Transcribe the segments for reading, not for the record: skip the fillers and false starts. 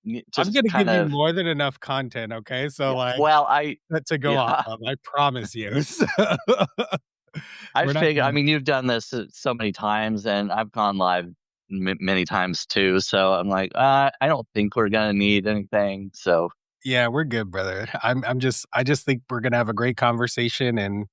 I'm just gonna kind give you of, more than enough content, okay? So, yeah, like, well, to go off yeah, of, I promise you. I We're not figure, I gonna. mean, you've done this so many times, and I've gone live many times too. So I'm like, I don't think we're gonna need anything. So Yeah, we're good, brother. I just think we're gonna have a great conversation, and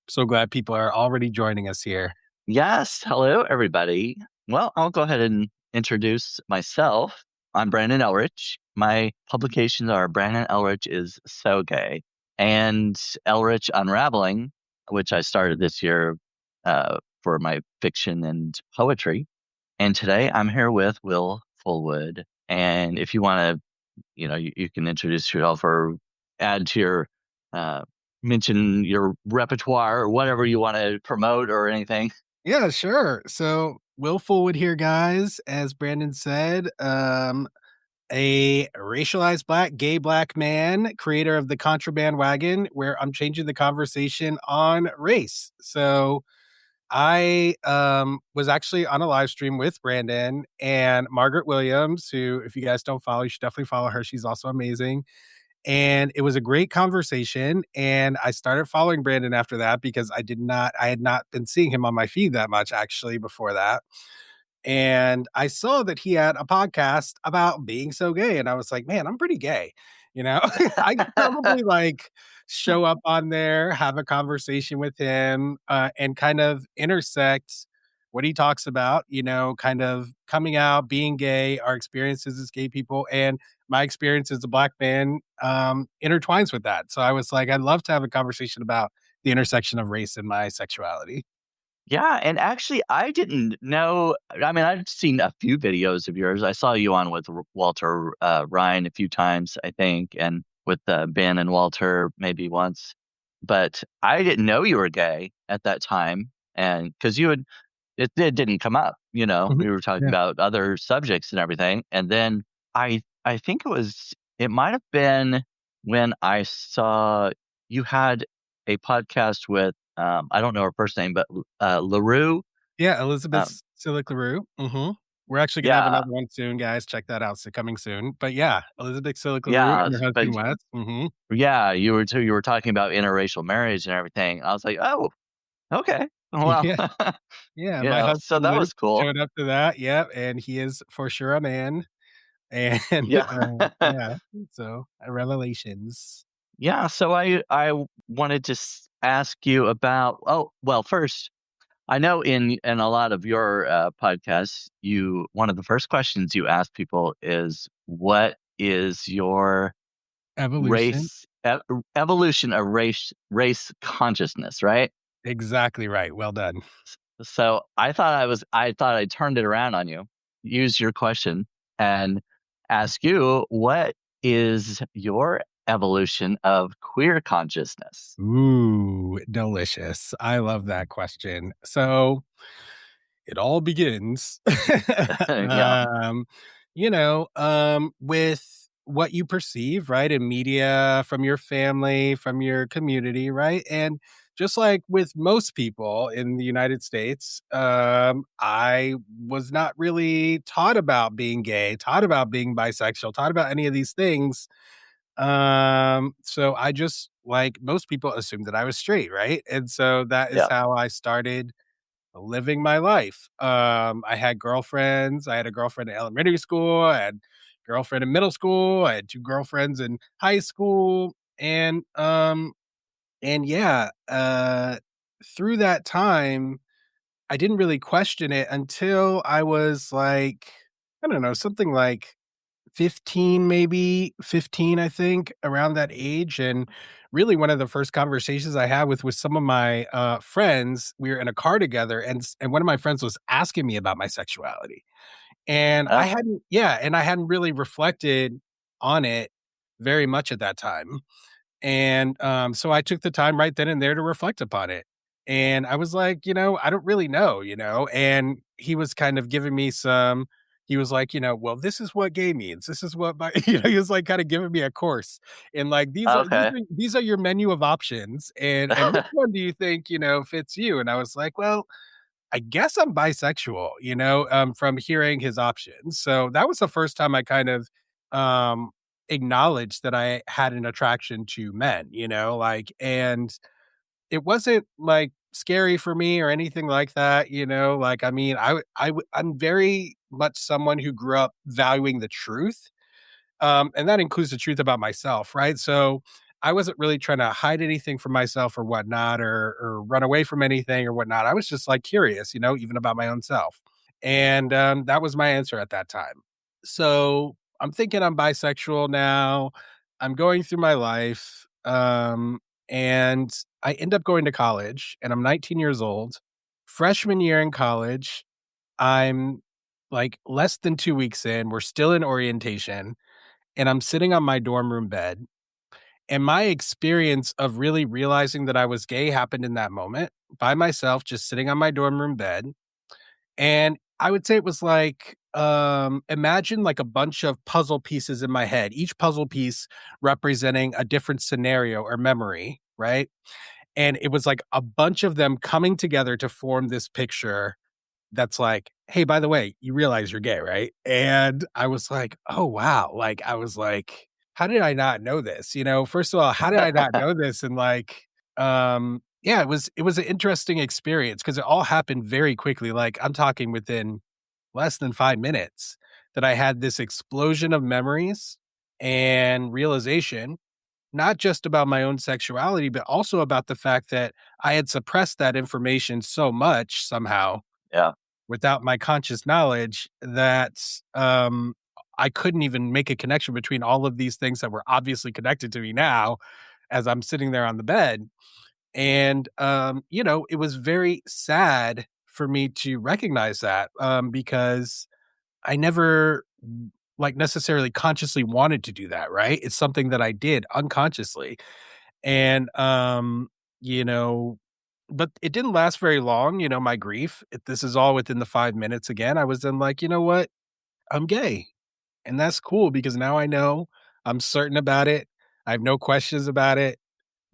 so glad people are already joining us here. yes, hello everybody. Well, I'll go ahead and introduce myself. I'm Brandon Ellrich. My publications are Brandon Ellrich is So Gay and Ellrich Unraveling, which I started this year for my fiction and poetry. And today I'm here with Will Fullwood. And if you want to, you can introduce yourself or add to your, uh, mention your repertoire or whatever you want to promote or anything. Yeah, sure. So, Will Fullwood here, guys. As Brandon said, a racialized gay black man, creator of the Contraband Wagon, where I'm changing the conversation on race. So, I was actually on a live stream with Brandon and Margaret Williams, who, if you guys don't follow, you should definitely follow her. She's also amazing. And it was a great conversation. And I started following Brandon after that because I had not been seeing him on my feed that much actually before that. And I saw that he had a podcast about being so gay. And I was like, man, I'm pretty gay. You know, I could probably like show up on there, have a conversation with him, and kind of intersect what he talks about, kind of coming out, being gay, our experiences as gay people, and my experience as a black man intertwines with that. So I was like, I'd love to have a conversation about the intersection of race and my sexuality. Yeah, and actually, I didn't know. I mean, I've seen a few videos of yours. I saw you on with Walter Ryan a few times, I think, and with Ben and Walter maybe once. But I didn't know you were gay at that time, and because it didn't come up. Mhm. We were talking Yeah. about other subjects and everything, and then I think it might have been when I saw you had a podcast with I don't know her first name, but LaRue. Yeah, Elizabeth Um, Silic LaRue. Mhm. We're actually gonna have yeah, another one soon, guys. Check that out. So coming soon. But yeah, Elizabeth Silic LaRue yeah, and her but husband Wes. Mhm. yeah, you were talking about interracial marriage and everything. I was like, oh, okay, well, Yeah. Yeah, my so husband that Luke was cool. showed up to that. Yep, and he is for sure a man. And, Yeah. yeah, so, revelations. Yeah, so I wanted to ask you about. Oh, well, first, I know in a lot of your podcasts, you one of the first questions you ask people is, "What is your Evolution. race evolution of race consciousness?" Right. Exactly right. Well done. So I thought I turned it around on you. Use your question and ask you, what is your evolution of queer consciousness? Ooh, delicious. I love that question. So, it all begins, Yeah. um, with what you perceive, right, in media, from your family, from your community, right? And just like with most people in the United States, I was not really taught about being gay, taught about being bisexual, taught about any of these things. So I just, like most people, assumed that I was straight, right? And so that is Yeah. how I started living my life. I had girlfriends. I had a girlfriend in elementary school. I had a girlfriend in middle school. I had two girlfriends in high school, and yeah, through that time, I didn't really question it until I was like, I don't know, something like 15, maybe 15, I think, around that age. And really one of the first conversations I had with some of my friends, we were in a car together, and one of my friends was asking me about my sexuality. And Uh, I hadn't really reflected on it very much at that time. And, so I took the time right then and there to reflect upon it. And I was like, I don't really know, and he was kind of giving me he was like, well, this is what gay means. This is what my, he was like kind of giving me a course. And like, okay. these are your menu of options. And which one do you think, fits you? And I was like, well, I guess I'm bisexual, from hearing his options. So that was the first time I kind of um, acknowledge that I had an attraction to men, like, and it wasn't like scary for me or anything like that, like, I mean, I'm very much someone who grew up valuing the truth. And that includes the truth about myself, right? So I wasn't really trying to hide anything from myself or whatnot, or run away from anything or whatnot. I was just like curious, even about my own self. And that was my answer at that time. So I'm thinking I'm bisexual now. I'm going through my life. And I end up going to college and I'm 19 years old. Freshman year in college, I'm like less than 2 weeks in. We're still in orientation and I'm sitting on my dorm room bed. And my experience of really realizing that I was gay happened in that moment by myself, just sitting on my dorm room bed. And I would say it was like, imagine like a bunch of puzzle pieces in my head, each puzzle piece representing a different scenario or memory, right? And it was like a bunch of them coming together to form this picture that's like, "Hey, by the way, you realize you're gay, right?" And I was like, "Oh, wow." Like, I was like, "How did I not know this?" First of all, how did I not know this? And like, yeah, it was an interesting experience because it all happened very quickly. Like, I'm talking within less than 5 minutes that I had this explosion of memories and realization, not just about my own sexuality, but also about the fact that I had suppressed that information so much somehow Yeah. without my conscious knowledge that I couldn't even make a connection between all of these things that were obviously connected to me now as I'm sitting there on the bed. And, it was very sad for me to recognize that because I never like necessarily consciously wanted to do that, right? It's something that I did unconsciously. And, you know, but it didn't last very long, my grief. This is all within the 5 minutes again. I was then like, "You know what? I'm gay." And that's cool because now I know, I'm certain about it. I have no questions about it.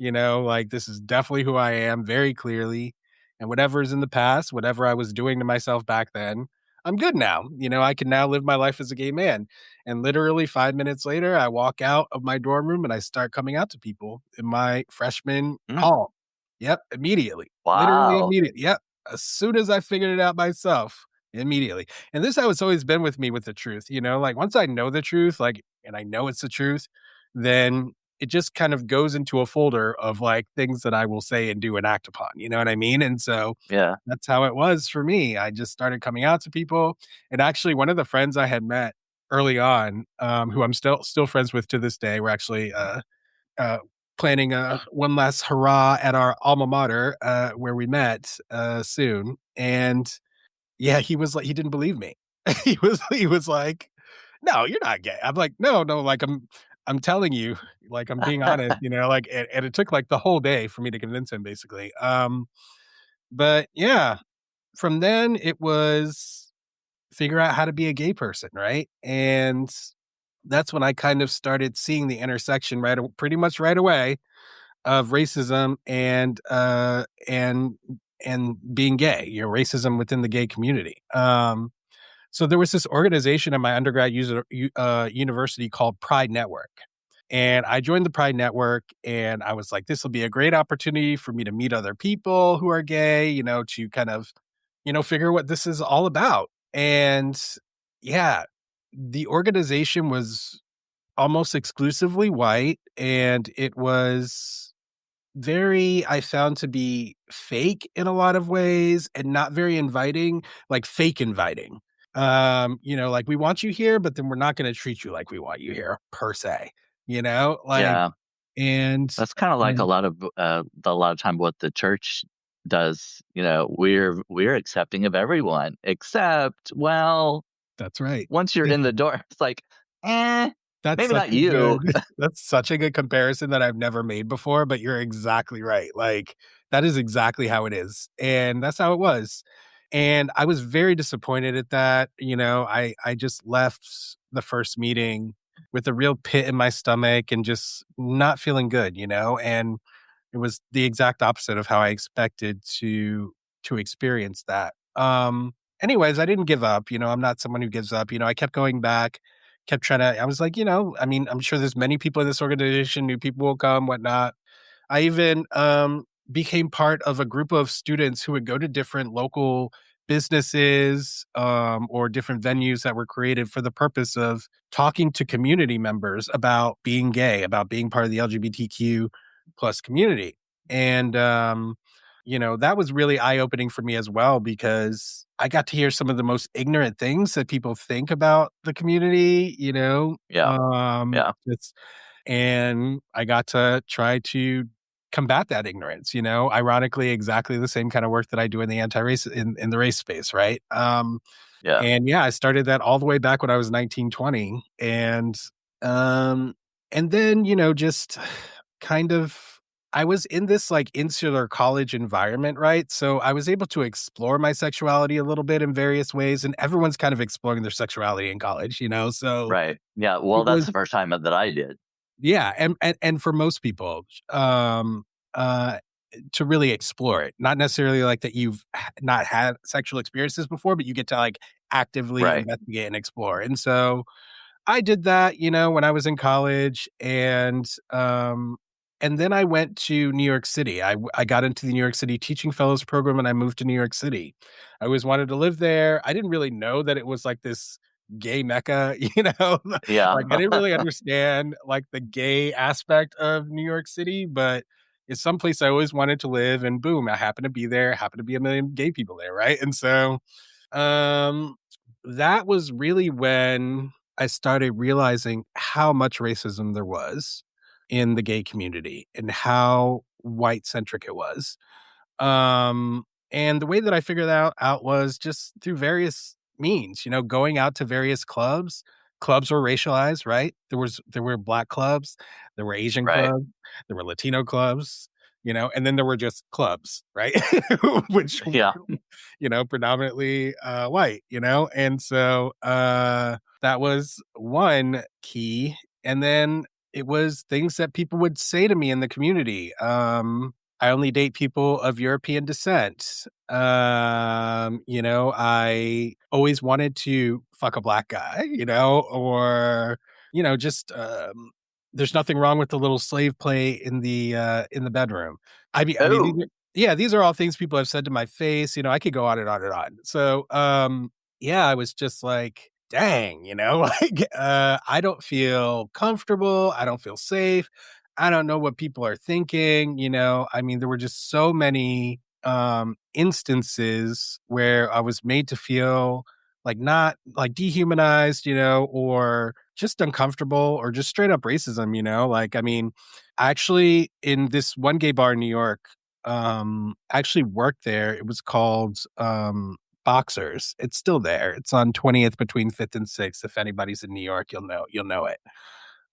Like this is definitely who I am very clearly. And whatever is in the past, whatever I was doing to myself back then, I'm good now. I can now live my life as a gay man. And literally 5 minutes later, I walk out of my dorm room and I start coming out to people in my freshman Mm, hall. Yep, immediately. Literally wow. immediately. Yep. As soon as I figured it out myself, immediately. And this how it's always been with me with the truth, like once I know the truth, like, and I know it's the truth, then it just kind of goes into a folder of like things that I will say and do and act upon. You know what I mean? And so Yeah. that's how it was for me. I just started coming out to people. And actually one of the friends I had met early on, who I'm still friends with to this day, we're actually uh planning one last hurrah at our alma mater where we met soon. And yeah, he was like he didn't believe me. He was like, "No, you're not gay." I'm like, "No, no, like, I'm telling you, like, I'm being honest," like, and it took, like, the whole day for me to convince him, basically. But yeah, from then, it was figure out how to be a gay person, right? And that's when I kind of started seeing the intersection pretty much right away of racism and being gay, racism within the gay community. So there was this organization at my undergrad university called Pride Network. And I joined the Pride Network and I was like, this will be a great opportunity for me to meet other people who are gay, to kind of, figure what this is all about. And yeah, the organization was almost exclusively white and it was I found to be fake in a lot of ways and not very inviting, like fake inviting. Like we want you here, but then we're not going to treat you like we want you here per se, like, Yeah. and That's kind of like um, a lot of time what the church does. We're accepting of everyone except, well, that's right. once you're in the door, it's like, eh, That's maybe such not a you. good that's such a good comparison that I've never made before, but you're exactly right. Like, that is exactly how it is, and that's how it was, and I was very disappointed at that, I just left the first meeting with a real pit in my stomach and just not feeling good, and it was the exact opposite of how I expected to experience that. Anyways, I didn't give up, I'm not someone who gives up, I kept going back, kept trying to, I was like, I mean, I'm sure there's many people in this organization, new people will come, whatnot. I even became part of a group of students who would go to different local businesses or different venues that were created for the purpose of talking to community members about being gay, about being part of the LGBTQ plus community. And, that was really eye opening for me as well, because I got to hear some of the most ignorant things that people think about the community, Yeah. Yeah. it's, and I got to try to combat that ignorance, ironically, exactly the same kind of work that I do in the anti-race in the race space, right? Yeah. And yeah, I started that all the way back when I was 19, 20. Um, and then, just kind of I was in this like insular college environment, right? So I was able to explore my sexuality a little bit in various ways, and everyone's kind of exploring their sexuality in college, so Right. Yeah. Well, it that's was the first time that I did. yeah, and for most people, uh, to really explore it, not necessarily like that you've not had sexual experiences before, but you get to like actively Right. investigate and explore. And so I did that, when I was in college, and then I went to New York City. I got into the New York City Teaching Fellows Program, and I moved to New York City. I always wanted to live there. I didn't really know that it was like this gay mecca, Yeah. like I didn't really understand like the gay aspect of New York City, but it's someplace I always wanted to live. And boom, I happened to be there. Happened to be a million gay people there, right? And so, um, that was really when I started realizing how much racism there was in the gay community and how white centric it was. Um, and the way that I figured that out was just through various means, going out to various clubs. Clubs were racialized, right? There were black clubs, there were Asian Right. clubs, there were Latino clubs, and then there were just clubs, right? Which Yeah. predominantly white, and so that was one key. And then it was things that people would say to me in the community. I only date people of European descent. I always wanted to fuck a black guy, or just there's nothing wrong with the little slave play in the bedroom. I mean, Oh, yeah, these are all things people have said to my face. I could go on and on and on. So, yeah, I was just like, dang, like, I don't feel comfortable. I don't feel safe. I don't know what people are thinking. I mean, there were just so many instances where I was made to feel like not like dehumanized, or just uncomfortable or just straight up racism, like, I mean, actually in this one gay bar in New York, I actually worked there. It was called Boxers. It's still there. It's on 20th between 5th and 6th. If anybody's in New York, you'll know it.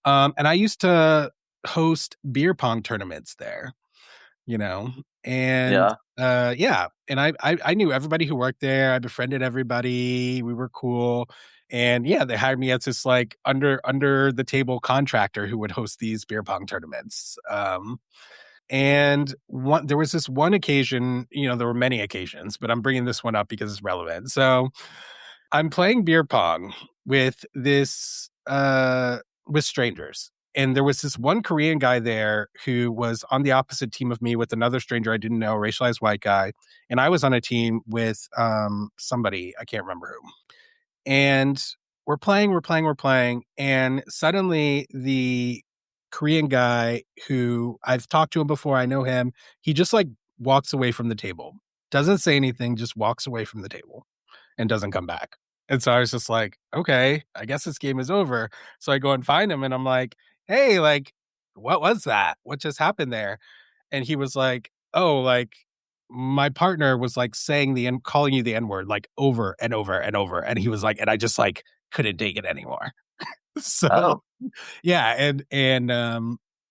And I used to host beer pong tournaments there, you know, and yeah. yeah, and I knew everybody who worked there. I befriended everybody. We were cool. And yeah, they hired me as this like under the table contractor who would host these beer pong tournaments. And there was this one occasion, there were many occasions, but I'm bringing this one up because it's relevant. So I'm playing beer pong with with strangers. And there was this one Korean guy there who was on the opposite team of me with another stranger I didn't know, racialized white guy. And I was on a team with somebody, I can't remember who. And we're playing. And suddenly the Korean guy, who I've talked to him before, I know him, he just like walks away from the table, doesn't say anything, just walks away from the table and doesn't come back. And so I was just like, okay, I guess this game is over. So I go and find him and I'm like, hey, like, what was that? What just happened there? And he was like, oh, like, my partner was like saying calling you the N word like over and over and over. And he was like, and I just like couldn't take it anymore. So Oh, yeah,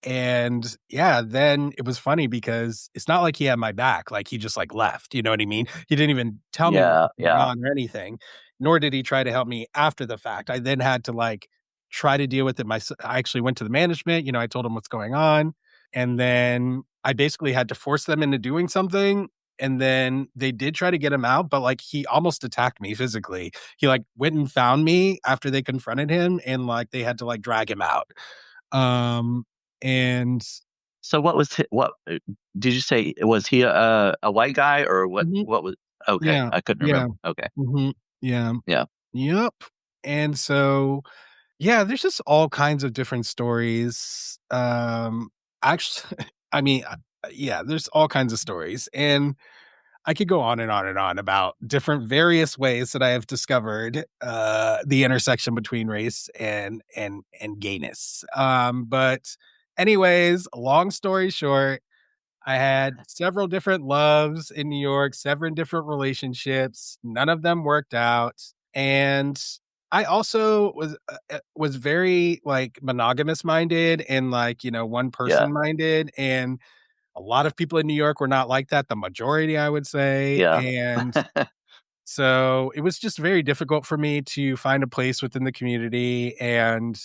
and yeah, then it was funny because it's not like he had my back, like, he just, like, left, you know what I mean? He didn't even tell me what yeah. was going Yeah. on or anything, nor did he try to help me after the fact. I then had to, like, try to deal with it myself. I actually went to the management, I told them what's going on, and then I basically had to force them into doing something, and then they did try to get him out, but like he almost attacked me physically. He like went and found me after they confronted him, and like they had to like drag him out. Um, and So what did you say? Was he a white guy or what? Mhm. What was? Okay, Yeah, I couldn't yeah, remember. Okay, mhm, yeah, yeah, yep. And so, yeah, there's just all kinds of different stories. Actually, I mean, yeah, there's all kinds of stories, and I could go on and on and on about different various ways that I have discovered the intersection between race and gayness. But anyways, long story short, I had several different loves in New York, several different relationships. None of them worked out, and I also was very like monogamous minded and like one yeah, person minded, and a lot of people in New York were not like that. The majority, I would say, yeah, and so it was just very difficult for me to find a place within the community, and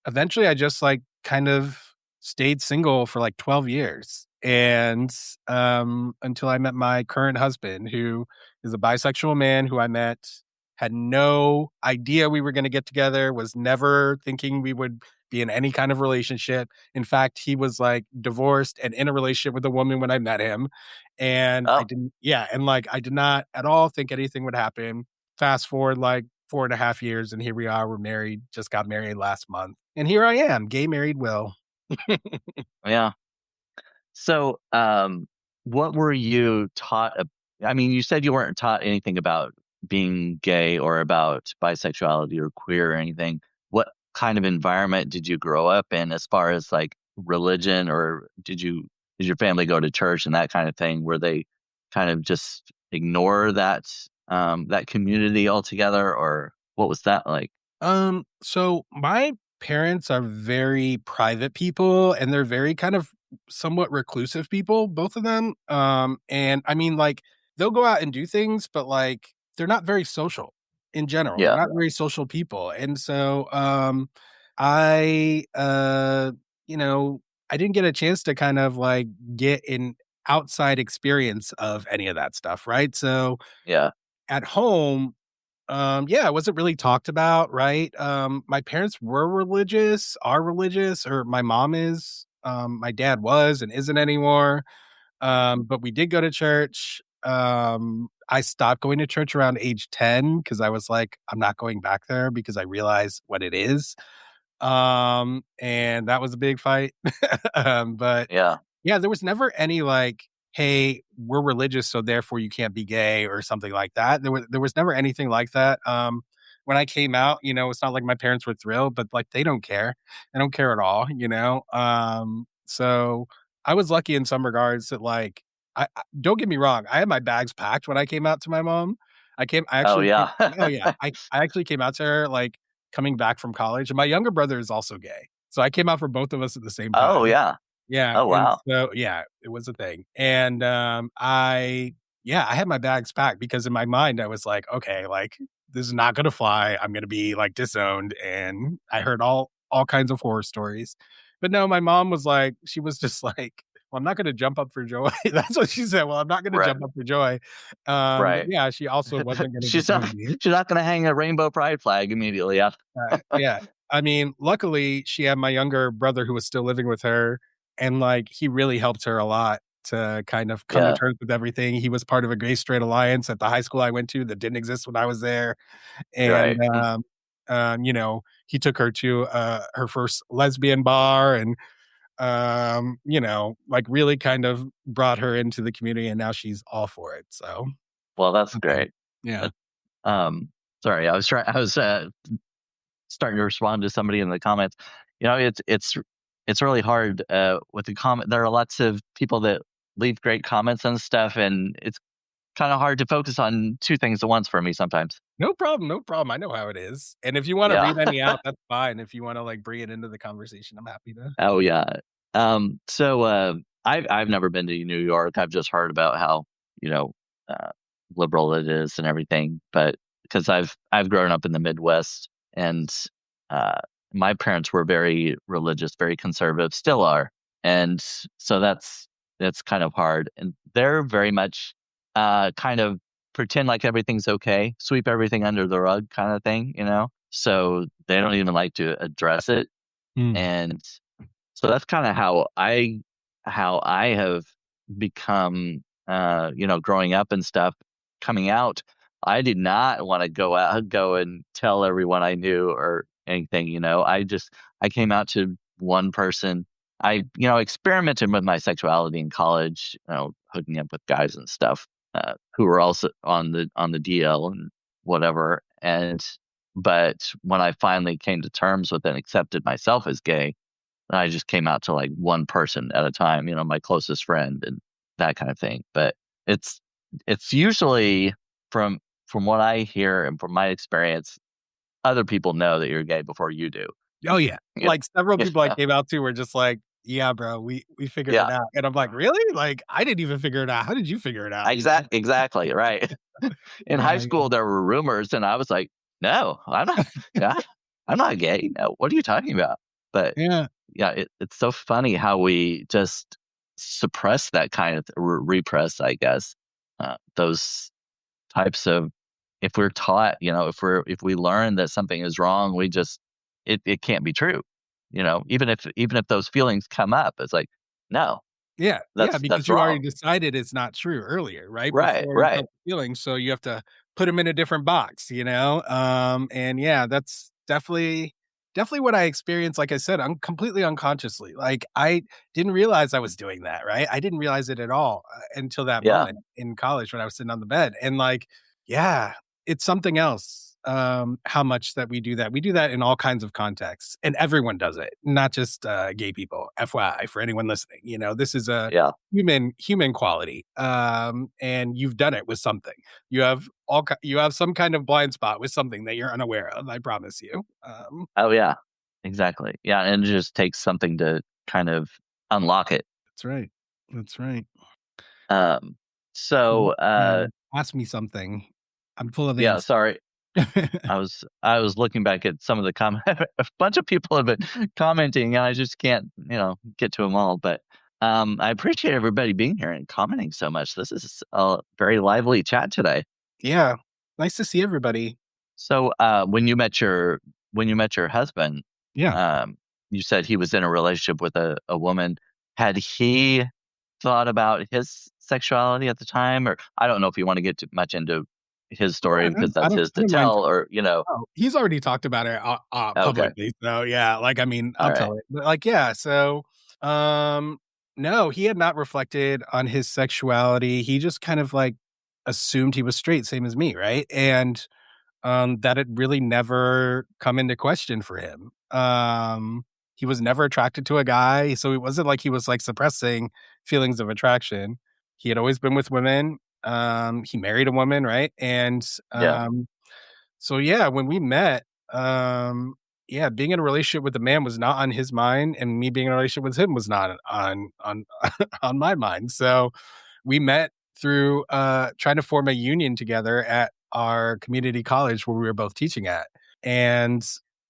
eventually I just like kind of stayed single for like 12 years. And until I met my current husband, who is a bisexual man who I met, had no idea we were going to get together, was never thinking we would be in any kind of relationship. In fact, he was like divorced and in a relationship with a woman when I met him. And I oh, didn't, yeah. And like, I did not at all think anything would happen. Fast forward like 4.5 years, and here we are. We're married, just got married last month. And here I am, gay married Will. yeah. So, what were you taught? I mean, you said you weren't taught anything about being gay or about bisexuality or queer or anything. What kind of environment did you grow up in as far as like religion, or did your family go to church and that kind of thing? Where they kind of just ignore that community altogether, or what was that like? So my parents are very private people, and they're very kind of somewhat reclusive people, both of them. And I mean, like, they'll go out and do things, but like they're not very social in general. They're Yeah, not very social people. And so I you know, I didn't get a chance to kind of like get an outside experience of any of that stuff, right? So yeah, at home, yeah, it wasn't really talked about, right? My parents were religious, are religious, or my mom is. My dad was and isn't anymore. But we did go to church. I stopped going to church around age 10 because I was like, I'm not going back there because I realize what it is. And that was a big fight. But yeah, yeah, there was never any like, "Hey, we're religious, so therefore you can't be gay," or something like that. There was never anything like that. When I came out, it's not like my parents were thrilled, but like they don't care. They don't care at all. So I was lucky in some regards that like I don't get me wrong, I had my bags packed when I came out to my mom. I oh actually came yeah, Oh yeah, I actually came out to her like coming back from college, and my younger brother is also gay. So I came out for both of us at the same oh time. yeah, Yeah, oh and wow, so yeah, it was a thing, and, I had my bags packed because in my mind, I was like, "Okay, like, this is not gonna fly, I'm gonna be, like, disowned," and I heard all kinds of horror stories, but no, my mom was like she was just like, "Well, I'm not gonna jump up for joy." That's what she said, "Well, I'm not gonna right. jump up for joy," but Right. yeah, she also wasn't gonna She's disown not me. she's not gonna hang a rainbow pride flag immediately. Yeah. Yeah. I mean, luckily, she had my younger brother who was still living with her, and, like, he really helped her a lot to kind of come to Yeah. terms with everything. He was part of a gay straight alliance at the high school I went to that didn't exist when I was there, and, Right. Mm. he took her to, her first lesbian bar and, like, really kind of brought her into the community, and now she's all for it, so, Well, that's okay. great. Yeah. But, um, sorry, I was, starting to respond to somebody in the comments. You know, it's really hard, with the comment. There are lots of people that leave great comments and stuff, and it's kinda hard to focus on 2 things at once for me sometimes. No problem, no problem. I know how it is. And if you wanna Yeah. read any out, that's fine. If you wanna, like, bring it into the conversation, I'm happy to. Oh, yeah. So, I've never been to New York. I've just heard about how, you know, uh, liberal it is and everything, but because I've grown up in the Midwest and, uh, my parents were very religious, very conservative, still are, and so that's kind of hard, and they're very much kind of pretend like everything's okay, sweep everything under the rug kind of thing, So they don't even like to address it. Mm. And so that's kind of how I have become, growing up and stuff. Coming out, I did not want to go and tell everyone I knew or anything. I came out to one person. I, experimented with my sexuality in college, hooking up with guys and stuff, who were also on the DL and whatever. But when I finally came to terms with and accepted myself as gay, I just came out to like one person at a time, my closest friend and that kind of thing. But it's it's usually from from what I hear and from my experience, other people know that you're gay before you do. Oh, yeah. You Like, several know? people I Yeah. came out to were just like, "Yeah, bro, we figured it Yeah. out." And I'm like, "Really? Like, I didn't even figure it out. How did you figure it out?" You know? Exactly, right. In high Yeah, school, yeah. there were rumors, and I was like, "No, I'm not. Yeah, I'm not gay. No, what are you talking about?" But Yeah. yeah, it's so funny how we just suppress that kind of repress, I guess, those types of. If we're taught, if we learn that something is wrong, we just it can't be true. Even if those feelings come up, it's like, no, Yeah, yeah, that's because you already wrong. decided it's not true earlier, right? Right, Before you right. felt the feeling, so you have to put them in a different box, you know? And yeah, that's definitely what I experienced, like I said, completely unconsciously. Like, I didn't realize I was doing that, right? I didn't realize it at all, until that Yeah, moment in college when I was sitting on the bed, and, like, yeah, it's something else, how much that we do that. We do that in all kinds of contexts, and everyone does it, not just, gay people, FYI, for anyone listening, this is a yeah. human quality, and you've done it with something. You have some kind of blind spot with something that you're unaware of, I promise you. Oh, yeah. Exactly. Yeah, and it just takes something to kind of unlock it. That's right. That's right. Um, so, Cool. Ask me something. I'm full of yeah, answers. sorry. I was looking back at some of the comment. A bunch of people have been commenting, and I just can't, get to them all. But I appreciate everybody being here and commenting so much. This is a very lively chat today. Yeah. Nice to see everybody. So, when you met your husband, Yeah. um, you said he was in a relationship with a woman. Had he thought about his sexuality at the time, or I don't know if you want to get too much into his story Yeah, because I that's don't his I to don't mind. tell, or Oh, he's already talked about it, okay, publicly, so, yeah, like, I mean, all I'll right, tell it, but, like, yeah, so, um, no, he had not reflected on his sexuality, he just kind of, like, assumed he was straight, same as me, right? And, that had really never come into question for him. He was never attracted to a guy, so it wasn't like he was, like, suppressing feelings of attraction. He had always been with women, he married a woman, right? And, yeah, so yeah, when we met, yeah, being in a relationship with a man was not on his mind, and me being in a relationship with him was not on on my mind. So we met through trying to form a union together at our community college where we were both teaching at. And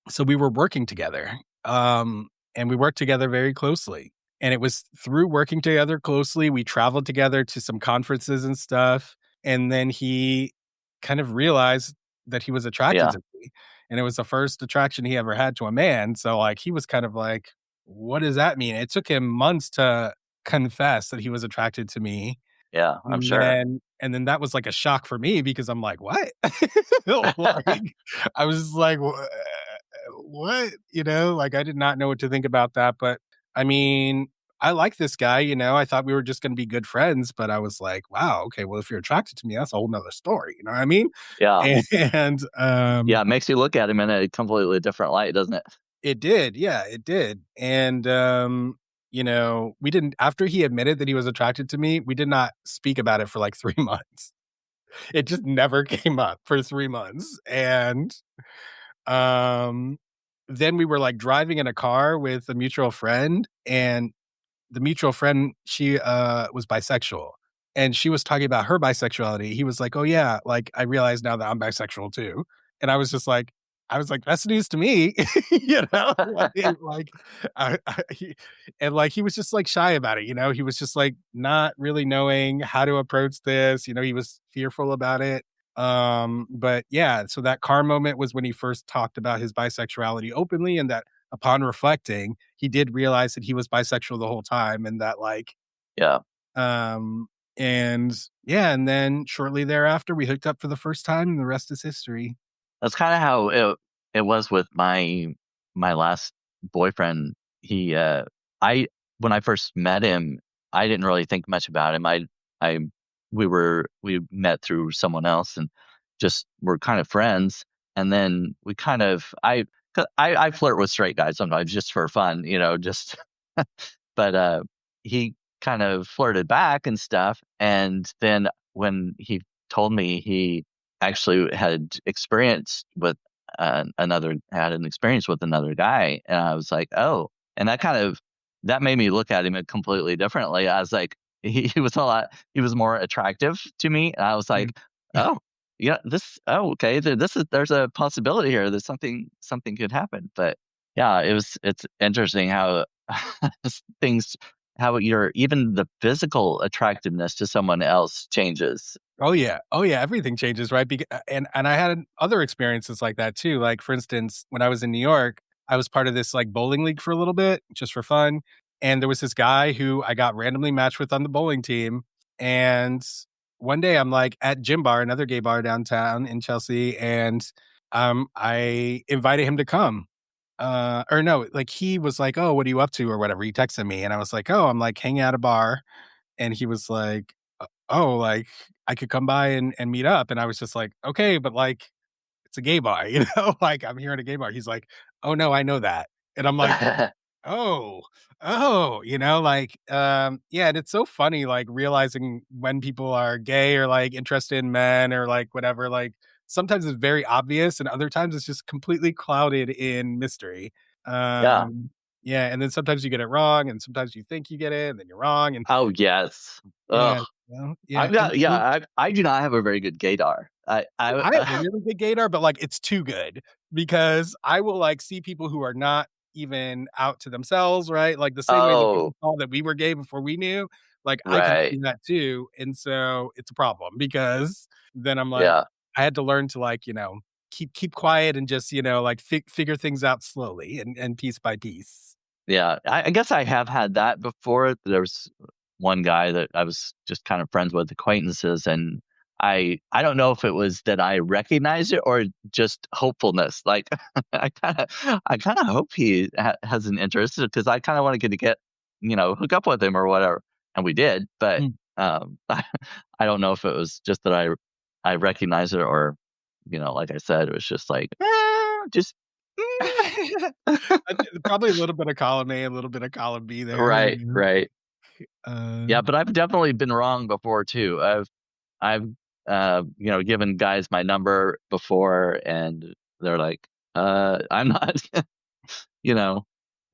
so we were working together. And we worked together very closely. And it was through working together closely, we traveled together to some conferences and stuff. And then he kind of realized that he was attracted yeah, to me. And it was the first attraction he ever had to a man. So like he was kind of like, what does that mean? It took him months to confess that he was attracted to me. yeah. I'm And sure. then that was like a shock for me because I'm like, "What?" Like, I was like, What?" Like, I did not know what to think about that, but, I mean, I like this guy, I thought we were just gonna be good friends, but I was like, "Wow, okay, well, if you're attracted to me, that's a whole 'nother story," you know what I mean? Yeah, And, yeah. It makes you look at him in a completely different light, doesn't it? it did, yeah, it did, and, we didn't after he admitted that he was attracted to me, we did not speak about it for, like, 3 months. It just never came up for 3 months, and, um, then we were, like, driving in a car with a mutual friend, and the mutual friend, she, was bisexual, and she was talking about her bisexuality. He was like, "Oh, yeah, like, I realize now that I'm bisexual too." And I was just like, I was like, "That's news to me." You know? And, like, he was just, like, shy about it, you know? He was just, like, not really knowing how to approach this, you know, he was fearful about it. But yeah, so that car moment was when he first talked about his bisexuality openly, and that upon reflecting, he did realize that he was bisexual the whole time, and that, like, Yeah. um and yeah, and then shortly thereafter, we hooked up for the first time, and the rest is history. That's kinda how it was with my last boyfriend. He, I when I first met him, I didn't really think much about him. I we met through someone else and just were kind of friends, and then we kind of I flirt with straight guys sometimes just for fun, just but, he kind of flirted back and stuff, and then when he told me he actually had an experience with another guy, and I was like, "Oh," and that made me look at him completely differently. I was like, he was more attractive to me, and I was Mm. like, "Oh, yeah, okay, there's a possibility here. There's something could happen." But yeah, it's interesting how things how your even the physical attractiveness to someone else changes. Oh, yeah. Oh, yeah, everything changes, right? And I had other experiences like that too. Like, for instance, when I was in New York, I was part of this, like, bowling league for a little bit, just for fun, and there was this guy who I got randomly matched with on the bowling team, and one day I'm, like, at Gym Bar, another gay bar downtown in Chelsea, and, I invited him to come. Or no, like, he was like, "Oh, what are you up to?" or whatever. He texted me, and I was like, "Oh, I'm, like, hanging out at a bar," and he was like, "Oh, like, I could come by and meet up," and I was just like, "Okay, but, like, it's a gay bar, you know, like, I'm here at a gay bar." He's like, "Oh, no, I know that," and I'm like, "Oh, oh," you know, like, yeah, and it's so funny, like, realizing when people are gay or, like, interested in men or, like, whatever, like, sometimes it's very obvious and other times it's just completely clouded in mystery. Yeah. Um, yeah, and then sometimes you get it wrong, and sometimes you think you get it, and then you're wrong, and Oh, yes. Ugh. yeah, well, yeah, I've got yeah, I do not have a very good gaydar. I I have a really good gaydar, but, like, it's too good because I will, like, see people who are not even out to themselves, right? Like, the same way that people Oh, saw that we were gay before we knew, like, I can right. see that too, and so it's a problem because then I'm like, Yeah. I had to learn to, like, keep quiet and just, like, figure things out slowly and piece by piece. Yeah, I guess I have had that before. There was one guy that I was just kind of friends with, acquaintances, and I don't know if it was that I recognized it or just hopefulness. Like I kinda hope he has an interest because I kinda wanna get, hook up with him or whatever, and we did, but, Mm. I don't know if it was just that I recognized it or, like I said, it was just like, just I thi probably a little bit of column A, a little bit of column B there, Right, right. Uh, Yeah, but I've definitely been wrong before too. I've given guys my number before and they're like, I'm not, you know.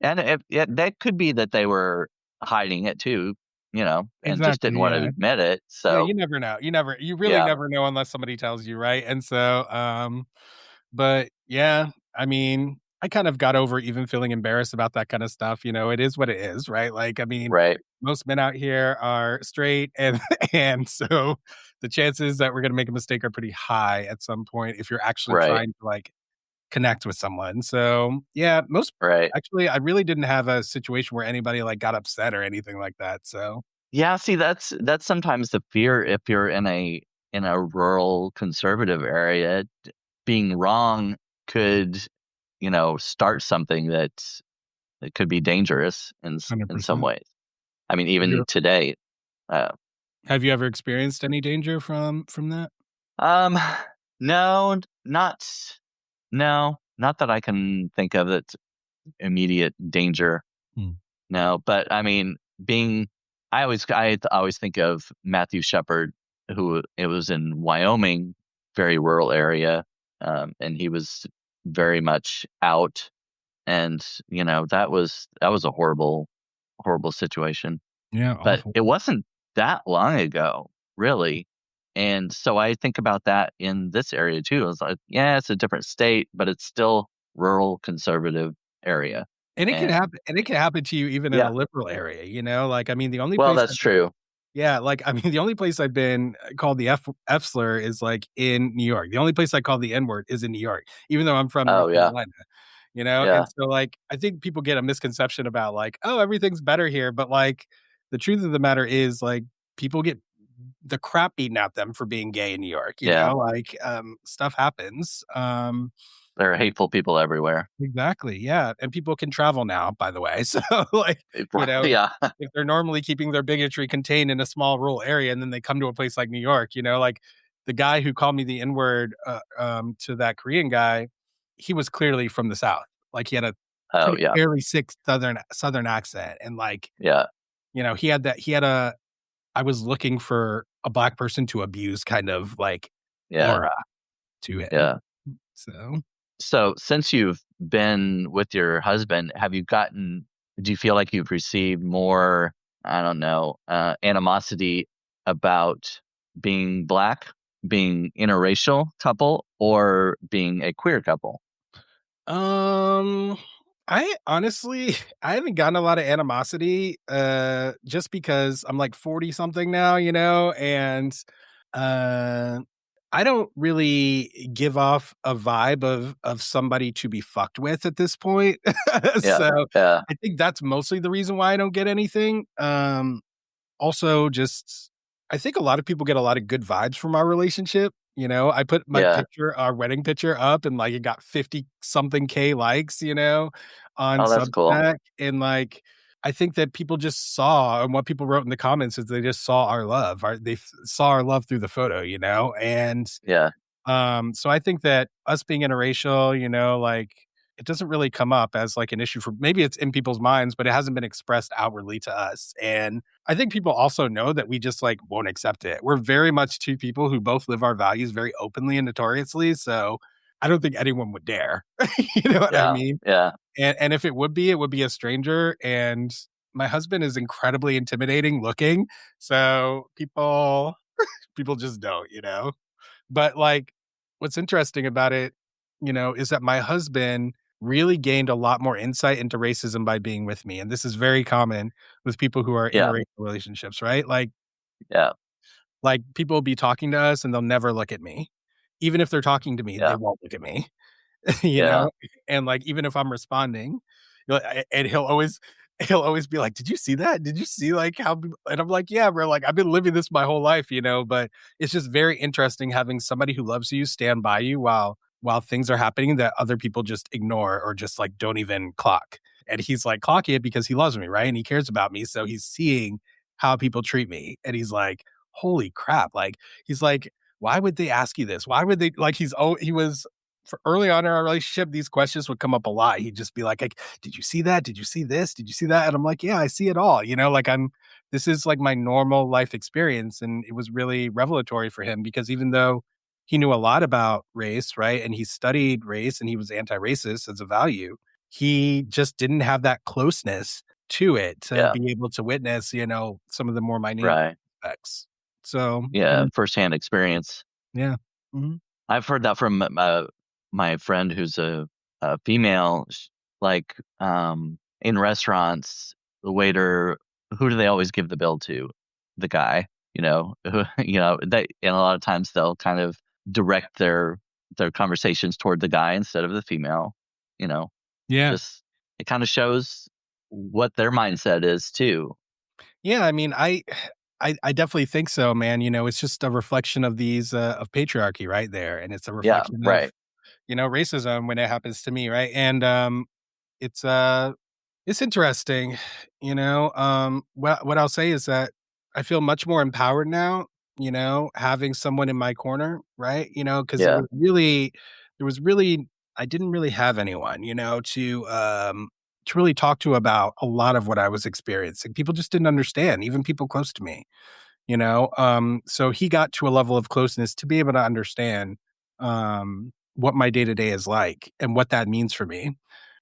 And that could be that they were hiding it too, and just didn't exactly, want to yeah. admit it. Yeah, So, you never know. You really yeah, never know unless somebody tells you, right? And so, but yeah, I mean, I kind of got over even feeling embarrassed about that kind of stuff, it is what it is, right? Like, I mean, right, most men out here are straight and and so the chances that we're gonna make a mistake are pretty high at some point if you're actually right, trying to, like, connect with someone. So, yeah, most right. actually, I really didn't have a situation where anybody, like, got upset or anything like that, so Yeah, see, that's sometimes the fear if you're in a rural conservative area, being wrong could, start something that could be dangerous in some 100%. ways. I mean, Have even you today. Uh, have you ever experienced any danger from that? um, no, not that I can think of that's immediate danger. Hmm. No, but I mean, I always think of Matthew Shepard, who it was in Wyoming, very rural area, and he was very much out, and that was a horrible, horrible situation. Yeah, But awful. it wasn't that long ago, really, And so I think about that in this area too. It's like, yeah, it's a different state, but it's still rural conservative area. And it can And happen and it can happen to you even in a yeah, liberal area, you know? Like, I mean, the only well, place that's I've true. yeah, like, I mean, the only place I've been called the F slur is, like, in New York. The only place I call the N word is in New York, even though I'm from Oh North yeah, Carolina, you know? And yeah, so, like, I think people get a misconception about, like, "Oh, everything's better here," but, like, the truth of the matter is, like, people get the crap beaten out them for being gay in New York, you yeah. know? Like, stuff happens, There are hateful people everywhere. exactly, yeah, and people can travel now, by the way, so, like, you know, Yeah, if they're normally keeping their bigotry contained in a small rural area and then they come to a place like New York, you know, like, the guy who called me the N-word, to that Korean guy, he was clearly from the South, like, he had a oh pretty yeah, fairly sick Southern accent, and, like, yeah, you know, he had a "I was looking for a black person to abuse" kind of, like, yeah, aura to him, yeah. so So since you've been with your husband, do you feel like you've received more, I don't know, animosity about being black, being interracial couple, or being a queer couple? Um, I honestly I haven't gotten a lot of animosity, just because I'm like 40 something now, you know, and uh I don't really give off a vibe of somebody to be fucked with at this point. Yeah, So yeah, I think that's mostly the reason why I don't get anything. Also, just I think a lot of people get a lot of good vibes from our relationship, you know? I put my yeah. picture our wedding picture up and, like, it got 50 something K likes, you know, on Oh, that's cool. Substack, and, like, I think that people just saw and what people wrote in the comments is they just saw our love, they saw our love through the photo, you know? And Yeah, so I think that us being interracial, you know, like, it doesn't really come up as, like, an issue for maybe it's in people's minds, but it hasn't been expressed outwardly to us, and I think people also know that we just, like, won't accept it. We're very much two people who both live our values very openly and notoriously, so I don't think anyone would dare. You know what I yeah, mean? yeah, And if it would be a stranger, and my husband is incredibly intimidating looking, so people just don't, you know? But, like, what's interesting about it, you know, is that my husband really gained a lot more insight into racism by being with me, and this is very common with people who are in yeah, interracial relationships, right? yeah, People will be talking to us and they'll never look at me. Even if they're talking to me, they yeah, won't look at me. You yeah, know? And, like, even if I'm responding, and he'll always be like, "Did you see that? Did you see, like, how" and I'm like, "Yeah, bro, like, I've been living this my whole life," you know? But it's just very interesting having somebody who loves you stand by you while things are happening that other people just ignore or just, like, don't even clock. And he's, like, clocking it because he loves me, right? And he cares about me, so he's seeing how people treat me, and he's like, "Holy crap," like, he's like, "Why would they ask you this? Why would they" like, he was for early on in our relationship, these questions would come up a lot. He'd just be like, "Did you see that? Did you see this? Did you see that?" And I'm like, "Yeah, I see it all." You know, like this is like my normal life experience. And it was really revelatory for him because even though he knew a lot about race, right? And he studied race and he was anti-racist as a value, he just didn't have that closeness to it to yeah, be able to witness, you know, some of the more minute right. aspects. So, Yeah, firsthand experience. yeah. Mhm. I've heard that from my friend who's a female. Like in restaurants, the waiter, who do they always give the bill to? The guy, you know. They, and a lot of times they'll kind of direct their conversations toward the guy instead of the female. You know, Yeah. just it kind of shows what their mindset is too. Yeah, I mean, I definitely think so, man. You know, it's just a reflection of these of patriarchy right there, and it's a Yeah, reflection of right. you know racism when it happens to me, right? And it's it's interesting, you know. What I'll say is that I feel much more empowered now, you know, having someone in my corner, right? You know, because Yeah, there was really I didn't really have anyone, you know, to really talk to about a lot of what I was experiencing. People just didn't understand, even people close to me, you know. So he got to a level of closeness to be able to understand what my day to day is like and what that means for me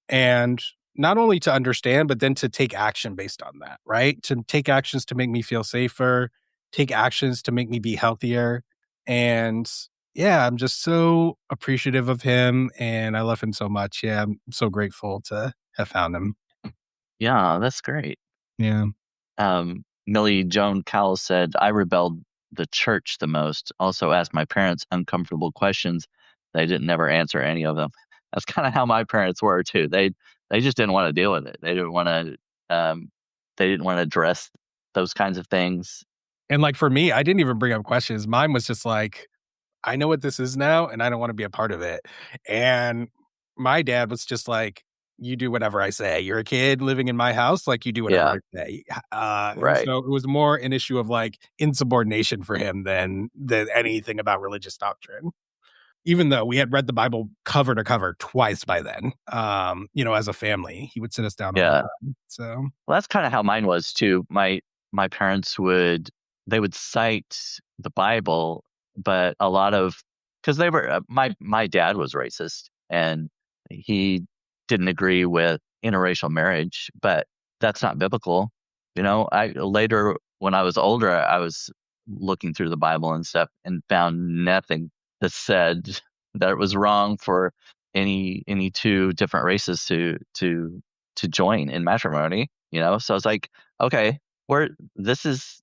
and not only to understand, but then to take action based on that, right? To take actions to make me feel safer, take actions to make me be healthier. And yeah, I'm just so appreciative of him and I love him so much. Yeah, I'm so grateful to have found him. Yeah, that's great. Yeah. Millie Joan Cowell said, I rebelled the church the most. Also asked my parents uncomfortable questions. They didn't never answer any of them. That's kind of how my parents were too. They just didn't want to deal with it. Um they didn't want to address those kinds of things. And like for me, I didn't even bring up questions. Mine was just like, I know what this is now and I don't want to be a part of it. And my dad was just like, you do whatever I say. You're a kid living in my house, like you do whatever Yeah, I say. And right. so it was more an issue of like insubordination for him than anything about religious doctrine. Even though we had read the Bible cover to cover twice by then, as a family, he would sit us down all the Yeah. time. So Well, that's kind of how mine was too. My parents would cite the Bible, but a lot of because they were my dad was racist and he didn't agree with interracial marriage, but that's not biblical. I later when I was older, I was looking through the Bible and stuff and found nothing that said that it was wrong for any two different races to join in matrimony. So I was like, okay, we're this is